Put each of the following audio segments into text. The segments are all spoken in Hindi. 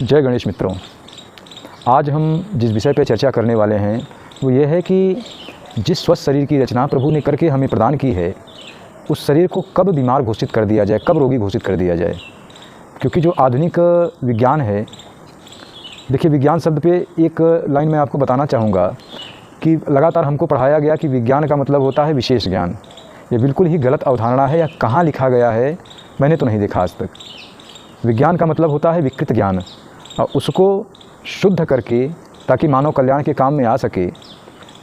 जय गणेश मित्रों, आज हम जिस विषय पर चर्चा करने वाले हैं वो ये है कि जिस स्वस्थ शरीर की रचना प्रभु ने करके हमें प्रदान की है, उस शरीर को कब बीमार घोषित कर दिया जाए, कब रोगी घोषित कर दिया जाए। क्योंकि जो आधुनिक विज्ञान है, देखिए विज्ञान शब्द पे एक लाइन मैं आपको बताना चाहूँगा कि लगातार हमको पढ़ाया गया कि विज्ञान का मतलब होता है विशेष ज्ञान। ये बिल्कुल ही गलत अवधारणा है, या कहाँ लिखा गया है मैंने तो नहीं देखा आज तक। विज्ञान का मतलब होता है विकृत ज्ञान, और उसको शुद्ध करके ताकि मानव कल्याण के काम में आ सके,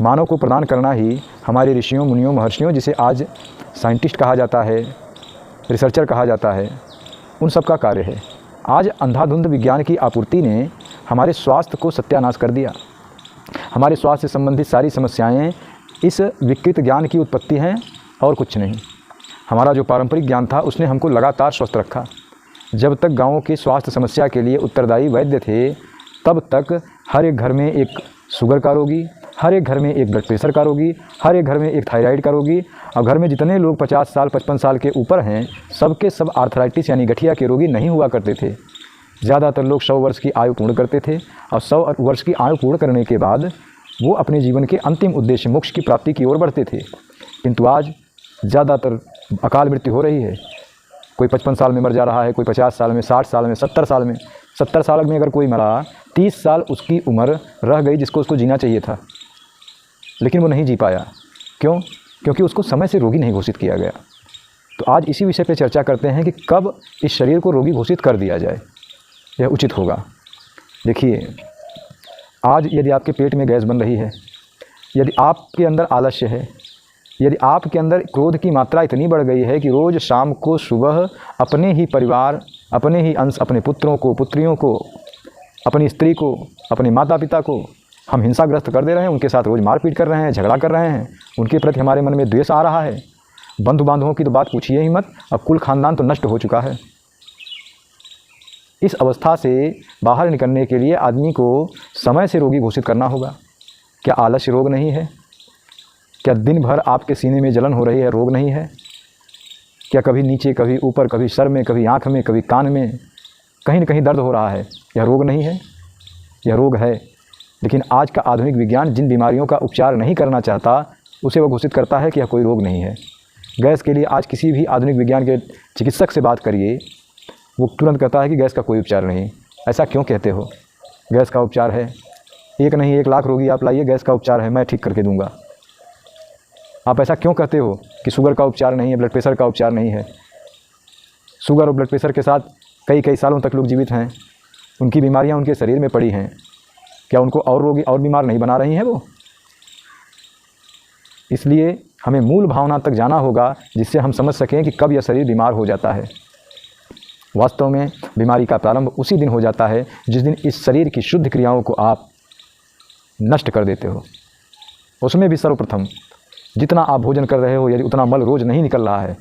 मानव को प्रदान करना ही हमारे ऋषियों मुनियों महर्षियों, जिसे आज साइंटिस्ट कहा जाता है, रिसर्चर कहा जाता है, उन सब का कार्य है। आज अंधाधुंध विज्ञान की आपूर्ति ने हमारे स्वास्थ्य को सत्यानाश कर दिया। हमारे स्वास्थ्य से संबंधित सारी समस्याएं इस विकृत ज्ञान की उत्पत्ति हैं और कुछ नहीं। हमारा जो पारंपरिक ज्ञान था उसने हमको लगातार स्वस्थ रखा। जब तक गाँवों की स्वास्थ्य समस्या के लिए उत्तरदायी वैद्य थे, तब तक हर एक घर में एक शुगर का रोगी, हर एक घर में एक ब्लड प्रेशर का रोगी, हर एक घर में एक थायराइड का रोगी, और घर में जितने लोग 50 साल 55 साल के ऊपर हैं, सबके सब आर्थराइटिस यानी गठिया के रोगी नहीं हुआ करते थे। ज़्यादातर लोग 100 वर्ष की आयु पूर्ण करते थे, और 100 वर्ष की आयु पूर्ण करने के बाद वो अपने जीवन के अंतिम उद्देश्य मोक्ष की प्राप्ति की ओर बढ़ते थे। किंतु आज ज़्यादातर अकाल मृत्यु हो रही है। कोई 55 साल में मर जा रहा है, कोई 50 साल में, 60 साल में, 70 साल में। 70 साल में अगर कोई मरा, 30 साल उसकी उम्र रह गई जिसको उसको जीना चाहिए था, लेकिन वो नहीं जी पाया। क्यों? क्योंकि उसको समय से रोगी नहीं घोषित किया गया। तो आज इसी विषय पर चर्चा करते हैं कि कब इस शरीर को रोगी घोषित कर दिया जाए, यह उचित होगा। देखिए, आज यदि आपके पेट में गैस बन रही है, यदि आपके अंदर आलस्य है, यदि आपके अंदर क्रोध की मात्रा इतनी बढ़ गई है कि रोज़ शाम को सुबह अपने ही परिवार, अपने ही अंश, अपने पुत्रों को, पुत्रियों को, अपनी स्त्री को, अपने माता पिता को हम हिंसाग्रस्त कर दे रहे हैं, उनके साथ रोज़ मारपीट कर रहे हैं, झगड़ा कर रहे हैं, उनके प्रति हमारे मन में द्वेष आ रहा है। बंधु बांधवों की तो बात पूछिए ही मत, अब कुल खानदान तो नष्ट हो चुका है। इस अवस्था से बाहर निकलने के लिए आदमी को समय से रोगी घोषित करना होगा। क्या आलस्य रोग नहीं है? क्या दिन भर आपके सीने में जलन हो रही है, रोग नहीं है? क्या कभी नीचे, कभी ऊपर, कभी सर में, कभी आँख में, कभी कान में, कहीं न कहीं दर्द हो रहा है, यह रोग नहीं है? यह रोग है। लेकिन आज का आधुनिक विज्ञान जिन बीमारियों का उपचार नहीं करना चाहता, उसे वह घोषित करता है कि यह कोई रोग नहीं है। गैस के लिए आज किसी भी आधुनिक विज्ञान के चिकित्सक से बात करिए, वो तुरंत कहता है कि गैस का कोई उपचार नहीं। ऐसा क्यों कहते हो? गैस का उपचार है। एक नहीं 1 लाख रोगी आप लाइए, गैस का उपचार है, मैं ठीक करके दूंगा। आप ऐसा क्यों कहते हो कि शुगर का उपचार नहीं है, ब्लड प्रेशर का उपचार नहीं है? शुगर और ब्लड प्रेशर के साथ कई कई सालों तक लोग जीवित हैं, उनकी बीमारियां उनके शरीर में पड़ी हैं। क्या उनको और रोगी और बीमार नहीं बना रही हैं वो? इसलिए हमें मूल भावना तक जाना होगा, जिससे हम समझ सकें कि कब यह शरीर बीमार हो जाता है। वास्तव में बीमारी का प्रारंभ उसी दिन हो जाता है जिस दिन इस शरीर की शुद्ध क्रियाओं को आप नष्ट कर देते हो। उसमें भी सर्वप्रथम जितना आप भोजन कर रहे हो, यदि उतना मल रोज़ नहीं निकल रहा है,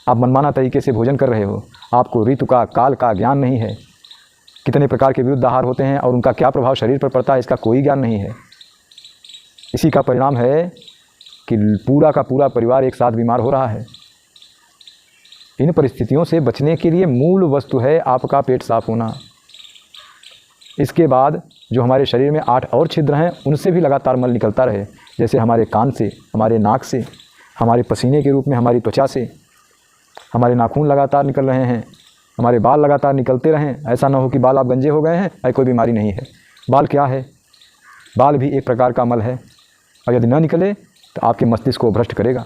आप मनमाना तरीके से भोजन कर रहे हो, आपको ऋतु का, काल का ज्ञान नहीं है, कितने प्रकार के विरुद्ध आहार होते हैं और उनका क्या प्रभाव शरीर पर पड़ता है, इसका कोई ज्ञान नहीं है। इसी का परिणाम है कि पूरा का पूरा परिवार एक साथ बीमार हो रहा है। इन परिस्थितियों से बचने के लिए मूल वस्तु है आपका पेट साफ होना। इसके बाद जो हमारे शरीर में 8 और छिद्र हैं, उनसे भी लगातार मल निकलता रहे, जैसे हमारे कान से, हमारे नाक से, हमारे पसीने के रूप में हमारी त्वचा से, हमारे नाखून लगातार निकल रहे हैं, हमारे बाल लगातार निकलते रहें। ऐसा ना हो कि बाल आप गंजे हो गए हैं, ऐसी कोई बीमारी नहीं है। बाल क्या है? बाल भी एक प्रकार का मल है, और यदि न निकले तो आपके मस्तिष्क को भ्रष्ट करेगा।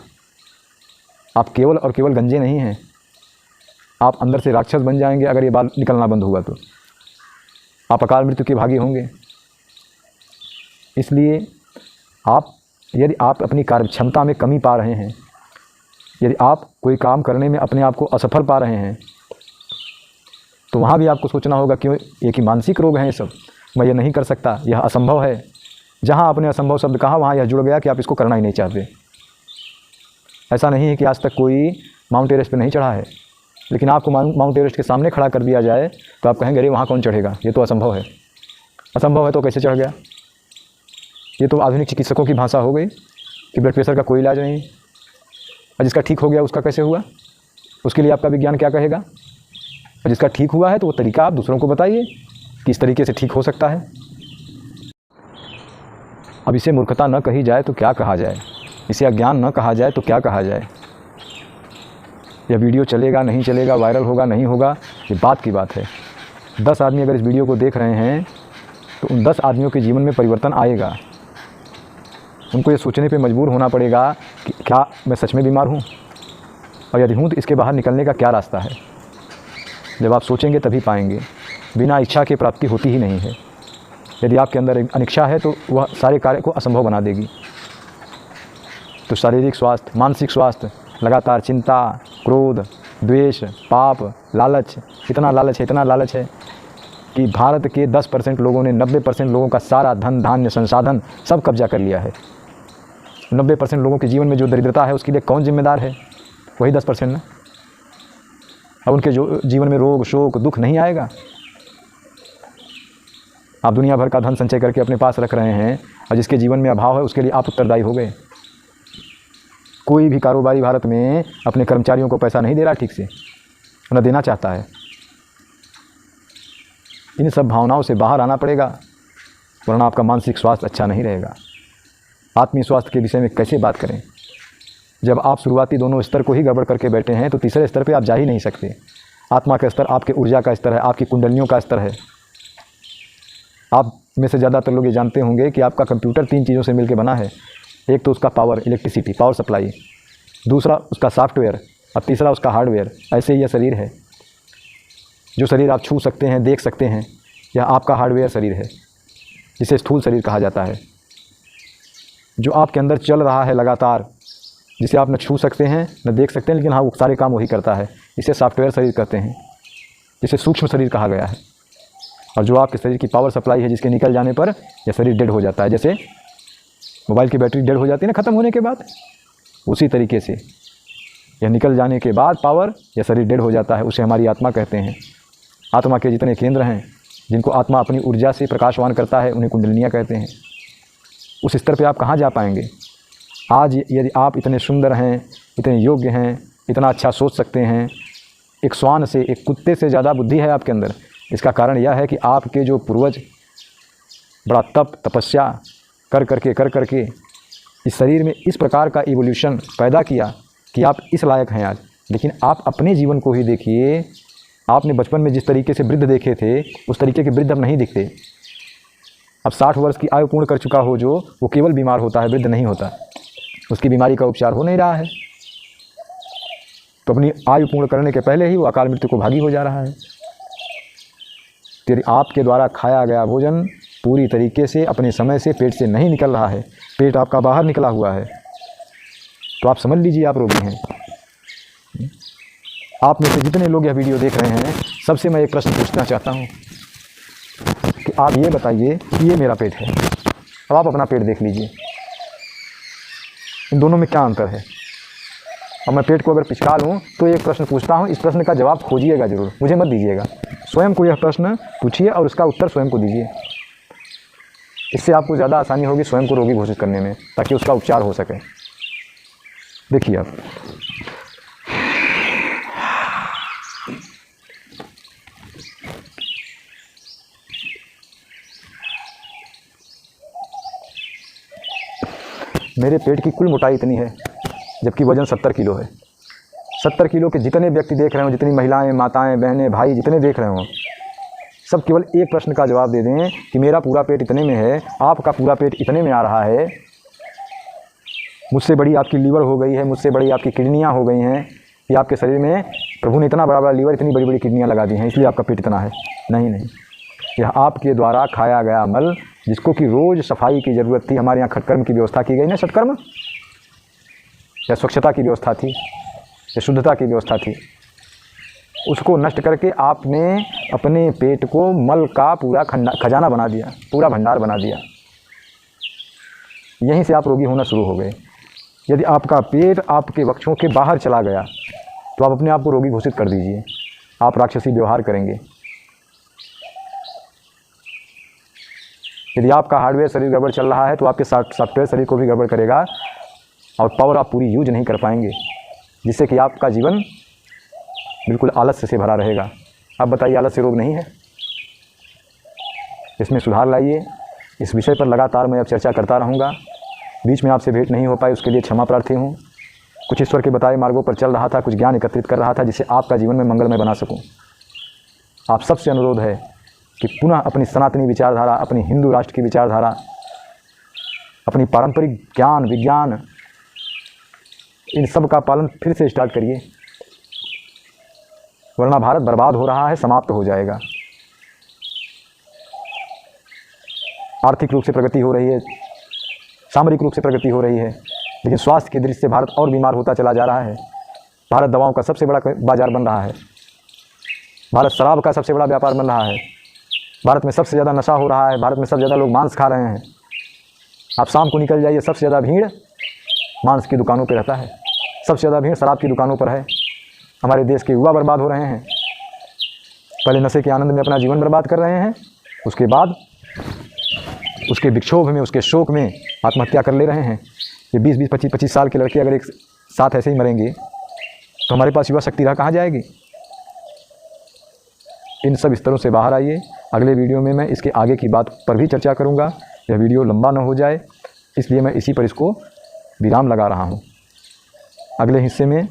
आप केवल और केवल गंजे नहीं हैं, आप अंदर से राक्षस बन जाएंगे। अगर ये बाल निकलना बंद हुआ तो आप अकाल मृत्यु के भागी होंगे। इसलिए यदि आप अपनी कार्य क्षमता में कमी पा रहे हैं, यदि आप कोई काम करने में अपने आप को असफल पा रहे हैं, तो वहाँ भी आपको सोचना होगा क्यों एक ही मानसिक रोग है ये सब, मैं ये नहीं कर सकता, यह असंभव है। जहाँ आपने असंभव शब्द कहा, वहाँ यह जुड़ गया कि आप इसको करना ही नहीं चाहते। ऐसा नहीं है कि आज तक कोई माउंट एवरेस्ट पर नहीं चढ़ा है, लेकिन आपको माउंट एवरेस्ट के सामने खड़ा कर दिया जाए तो आप कहेंगे अरे वहाँ कौन चढ़ेगा, ये तो असंभव है। असंभव है तो कैसे चढ़ गया? ये तो आधुनिक चिकित्सकों की भाषा हो गई कि ब्लड प्रेशर का कोई इलाज नहीं, और जिसका ठीक हो गया उसका कैसे हुआ? उसके लिए आपका विज्ञान क्या कहेगा? और जिसका ठीक हुआ है तो वो तरीका आप दूसरों को बताइए। कि इस तरीके से ठीक हो सकता है। अब इसे मूर्खता न कही जाए तो क्या कहा जाए, इसे अज्ञान न कहा जाए तो क्या कहा जाए। यह वीडियो चलेगा नहीं चलेगा, वायरल होगा नहीं होगा, ये बात की बात है। 10 आदमी अगर इस वीडियो को देख रहे हैं तो उन 10 आदमियों के जीवन में परिवर्तन आएगा। उनको ये सोचने पे मजबूर होना पड़ेगा कि क्या मैं सच में बीमार हूँ, और यदि हूँ तो इसके बाहर निकलने का क्या रास्ता है। जब आप सोचेंगे तभी पाएंगे। बिना इच्छा के प्राप्ति होती ही नहीं है। यदि आपके अंदर एक अनिच्छा है तो वह सारे कार्य को असंभव बना देगी। तो शारीरिक स्वास्थ्य, मानसिक स्वास्थ्य, लगातार चिंता, क्रोध, द्वेष, पाप, लालच, इतना लालच है कि भारत के 10% लोगों ने 90% लोगों का सारा धन धान्य संसाधन सब कब्जा कर लिया है। 90% लोगों के जीवन में जो दरिद्रता है उसके लिए कौन जिम्मेदार है? वही 10% ना। अब उनके जो जीवन में रोग शोक दुख नहीं आएगा। आप दुनिया भर का धन संचय करके अपने पास रख रहे हैं और जिसके जीवन में अभाव है उसके लिए आप उत्तरदायी हो गए। कोई भी कारोबारी भारत में अपने कर्मचारियों को पैसा नहीं दे रहा ठीक से, न देना चाहता है। इन सब भावनाओं से बाहर आना पड़ेगा, वरना आपका मानसिक स्वास्थ्य अच्छा नहीं रहेगा। आत्मीय स्वास्थ्य के विषय में कैसे बात करें जब आप शुरुआती दोनों स्तर को ही गड़बड़ करके बैठे हैं, तो तीसरे स्तर पे आप जा ही नहीं सकते। आत्मा का स्तर आपके ऊर्जा का स्तर है, आपकी कुंडलियों का स्तर है। आप में से ज़्यादातर लोग ये जानते होंगे कि आपका कंप्यूटर 3 चीज़ों से मिलकर बना है। एक तो उसका पावर, इलेक्ट्रिसिटी, पावर सप्लाई, दूसरा उसका सॉफ्टवेयर, और तीसरा उसका हार्डवेयर। ऐसे ही यह शरीर है। जो शरीर आप छू सकते हैं, देख सकते हैं, यह आपका हार्डवेयर शरीर है, जिसे स्थूल शरीर कहा जाता है। जो आपके अंदर चल रहा है लगातार, जिसे आप न छू सकते हैं न देख सकते हैं, लेकिन हाँ वो सारे काम वही करता है, इसे सॉफ्टवेयर शरीर कहते हैं, जिसे सूक्ष्म शरीर कहा गया है। और जो आपके शरीर की पावर सप्लाई है, जिसके निकल जाने पर यह शरीर डेड हो जाता है। जैसे मोबाइल की बैटरी डेड हो जाती है ना ख़त्म होने के बाद, उसी तरीके से यह निकल जाने के बाद पावर, यह शरीर डेड हो जाता है। उसे हमारी आत्मा कहते हैं। आत्मा के जितने केंद्र हैं, जिनको आत्मा अपनी ऊर्जा से प्रकाशवान करता है, उन्हें कुंडलिनियाँ कहते हैं। उस स्तर पे आप कहाँ जा पाएंगे? आज यदि आप इतने सुंदर हैं, इतने योग्य हैं, इतना अच्छा सोच सकते हैं, एक श्वान से, एक कुत्ते से ज़्यादा बुद्धि है आपके अंदर। इसका कारण यह है कि आपके जो पूर्वज बड़ा तपस्या कर करके इस शरीर में इस प्रकार का इवोल्यूशन पैदा किया कि आप इस लायक हैं आज। लेकिन आप अपने जीवन को ही देखिए। आपने बचपन में जिस तरीके से वृद्ध देखे थे, उस तरीके के वृद्ध अब नहीं दिखते। अब 60 वर्ष की आयु पूर्ण कर चुका हो जो, वो केवल बीमार होता है, वृद्ध नहीं होता। उसकी बीमारी का उपचार हो नहीं रहा है, तो अपनी आयु पूर्ण करने के पहले ही वो अकाल मृत्यु को भागी हो जा रहा है। यदि आपके द्वारा खाया गया भोजन पूरी तरीके से अपने समय से पेट से नहीं निकल रहा है, पेट आपका बाहर निकला हुआ है, तो आप समझ लीजिए आप रोगी हैं। आप में से जितने लोग यह वीडियो देख रहे हैं, सबसे मैं एक प्रश्न पूछना चाहता हूँ कि आप ये बताइए कि ये मेरा पेट है। अब आप अपना पेट देख लीजिए, इन दोनों में क्या अंतर है। और मैं पेट को अगर पिचका लूँ तो एक प्रश्न पूछता हूँ, इस प्रश्न का जवाब खोजिएगा ज़रूर, मुझे मत दीजिएगा। स्वयं को यह प्रश्न पूछिए और उसका उत्तर स्वयं को दीजिए। इससे आपको ज़्यादा आसानी होगी स्वयं को रोगी घोषित करने में, ताकि उसका उपचार हो सके। देखिए आप, मेरे पेट की कुल मोटाई इतनी है, जबकि वज़न 70 किलो है। 70 किलो के जितने व्यक्ति देख रहे हो, जितनी महिलाएं, माताएं, बहनें, भाई जितने देख रहे हो, सब केवल एक प्रश्न का जवाब दे दें कि मेरा पूरा पेट इतने में है, आपका पूरा पेट इतने में आ रहा है, मुझसे बड़ी आपकी लीवर हो गई है, मुझसे बड़ी आपकी किडनियाँ हो गई हैं, कि आपके शरीर में प्रभु ने इतना बड़ा बड़ा लीवर, इतनी बड़ी बड़ी किडनियाँ लगा दी हैं, इसलिए आपका पेट इतना है। नहीं, यह आपके द्वारा खाया गया मल, जिसको कि रोज़ सफाई की ज़रूरत थी। हमारे यहाँ खटकर्म की व्यवस्था की गई ना, षटकर्म, या स्वच्छता की व्यवस्था थी, या शुद्धता की व्यवस्था थी, उसको नष्ट करके आपने अपने पेट को मल का पूरा खजाना बना दिया, पूरा भंडार बना दिया। यहीं से आप रोगी होना शुरू हो गए। यदि आपका पेट आपके वक्षों के बाहर चला गया तो आप अपने आप को रोगी घोषित कर दीजिए, आप राक्षसी व्यवहार करेंगे। यदि आपका हार्डवेयर शरीर गड़बड़ चल रहा है तो आपके सॉफ्टवेयर शरीर को भी गड़बड़ करेगा, और पावर आप पूरी यूज नहीं कर पाएंगे, जिससे कि आपका जीवन बिल्कुल आलस्य से भरा रहेगा। अब बताइए, आलस्य रोग नहीं है? इसमें सुधार लाइए। इस विषय पर लगातार मैं अब चर्चा करता रहूँगा। बीच में आपसे भेंट नहीं हो पाई, उसके लिए क्षमा प्रार्थी हूँ। कुछ ईश्वर के बताए मार्गों पर चल रहा था, कुछ ज्ञान एकत्रित कर रहा था, जिसे आपका जीवन में मंगलमय बना सकूँ। आप सबसे अनुरोध है कि पुनः अपनी सनातनी विचारधारा, अपनी हिंदू राष्ट्र की विचारधारा, अपनी पारंपरिक ज्ञान विज्ञान, इन सब का पालन फिर से स्टार्ट करिए, वरना भारत बर्बाद हो रहा है, समाप्त हो जाएगा। आर्थिक रूप से प्रगति हो रही है, सामरिक रूप से प्रगति हो रही है, लेकिन स्वास्थ्य की दृष्टि से भारत और बीमार होता चला जा रहा है। भारत दवाओं का सबसे बड़ा बाजार बन रहा है, भारत शराब का सबसे बड़ा व्यापार बन रहा है, भारत में सबसे ज़्यादा नशा हो रहा है, भारत में सबसे ज़्यादा लोग मांस खा रहे हैं। आप शाम को निकल जाइए, सबसे ज़्यादा भीड़ मांस की दुकानों पर रहता है, सबसे ज़्यादा भीड़ शराब की दुकानों पर है। हमारे देश के युवा बर्बाद हो रहे हैं, पहले नशे के आनंद में अपना जीवन बर्बाद कर रहे हैं, उसके बाद उसके विक्षोभ में, उसके शोक में आत्महत्या कर ले रहे हैं। ये 20-20, 25-25 साल के लड़के अगर एक साथ ऐसे ही मरेंगे तो हमारे पास युवा शक्ति रह कहाँ जाएगी। इन सब स्तरों से बाहर आइए। अगले वीडियो में मैं इसके आगे की बात पर भी चर्चा करूँगा। यह वीडियो लंबा न हो जाए, इसलिए मैं इसी पर इसको विराम लगा रहा हूँ। अगले हिस्से में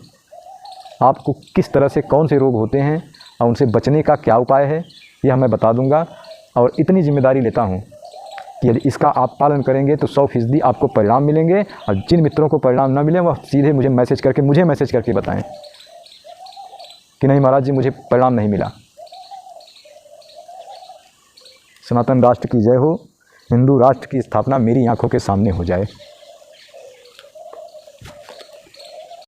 आपको किस तरह से कौन से रोग होते हैं और उनसे बचने का क्या उपाय है, यह मैं बता दूंगा। और इतनी जिम्मेदारी लेता हूं कि यदि इसका आप पालन करेंगे तो 100% आपको परिणाम मिलेंगे, और जिन मित्रों को परिणाम ना मिले वह सीधे मुझे मैसेज करके बताएं कि नहीं महाराज जी, मुझे परिणाम नहीं मिला। सनातन राष्ट्र की जय हो, हिंदू राष्ट्र की स्थापना मेरी आंखों के सामने हो जाए।